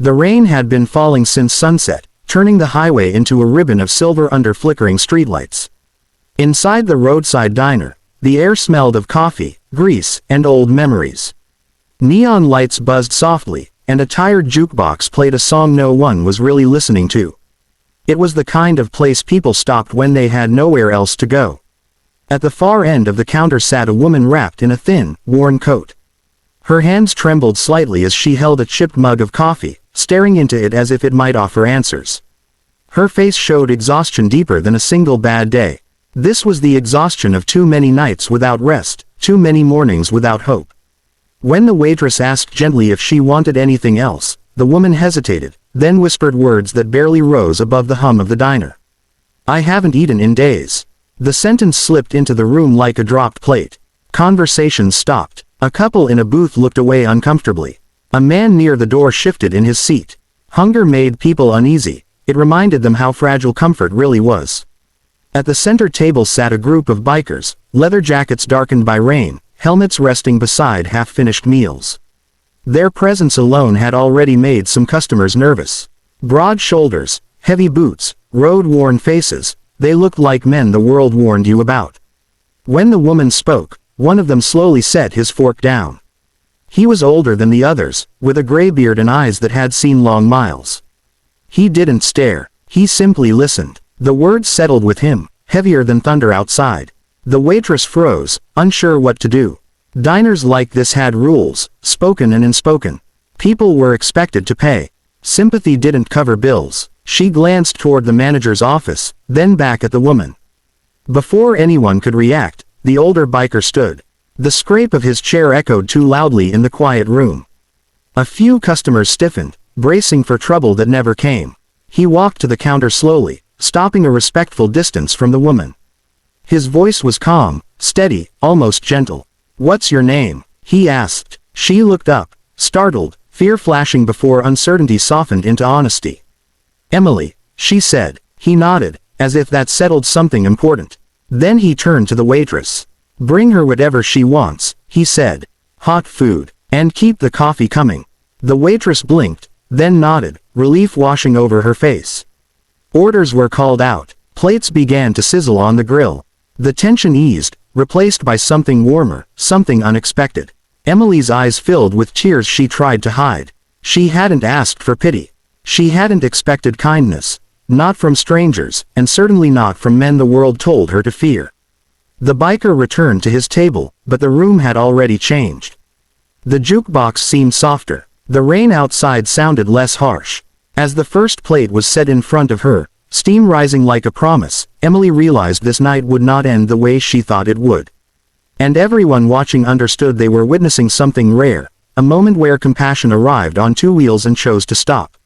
The rain had been falling since sunset, turning the highway into a ribbon of silver under flickering streetlights. Inside the roadside diner, the air smelled of coffee, grease, and old memories. Neon lights buzzed softly, and a tired jukebox played a song no one was really listening to. It was the kind of place people stopped when they had nowhere else to go. At the far end of the counter sat a woman wrapped in a thin, worn coat. Her hands trembled slightly as she held a chipped mug of coffee, staring into it as if it might offer answers. Her face showed exhaustion deeper than a single bad day. This was the exhaustion of too many nights without rest, too many mornings without hope. When the waitress asked gently if she wanted anything else, the woman hesitated, then whispered words that barely rose above the hum of the diner. "I haven't eaten in days." The sentence slipped into the room like a dropped plate. Conversation stopped. A couple in a booth looked away uncomfortably. A man near the door shifted in his seat. Hunger made people uneasy. It reminded them how fragile comfort really was. At the center table sat a group of bikers, leather jackets darkened by rain, helmets resting beside half-finished meals. Their presence alone had already made some customers nervous. Broad shoulders, heavy boots, road-worn faces, they looked like men the world warned you about. When the woman spoke, one of them slowly set his fork down. He was older than the others, with a gray beard and eyes that had seen long miles. He didn't stare, he simply listened. The words settled with him, heavier than thunder outside. The waitress froze, unsure what to do. Diners like this had rules, spoken and unspoken. People were expected to pay. Sympathy didn't cover bills. She glanced toward the manager's office, then back at the woman. Before anyone could react, the older biker stood. The scrape of his chair echoed too loudly in the quiet room. A few customers stiffened, bracing for trouble that never came. He walked to the counter slowly, stopping a respectful distance from the woman. His voice was calm, steady, almost gentle. "What's your name?" he asked. She looked up, startled, fear flashing before uncertainty softened into honesty. "Emily," she said. He nodded, as if that settled something important. Then he turned to the waitress. "Bring her whatever she wants," he said. "Hot food. And keep the coffee coming." The waitress blinked, then nodded, relief washing over her face. Orders were called out. Plates began to sizzle on the grill. The tension eased, replaced by something warmer, something unexpected. Emily's eyes filled with tears she tried to hide. She hadn't asked for pity. She hadn't expected kindness. Not from strangers, and certainly not from men the world told her to fear. The biker returned to his table, but the room had already changed. The jukebox seemed softer. The rain outside sounded less harsh. As the first plate was set in front of her, steam rising like a promise, Emily realized this night would not end the way she thought it would. And everyone watching understood they were witnessing something rare, a moment where compassion arrived on two wheels and chose to stop.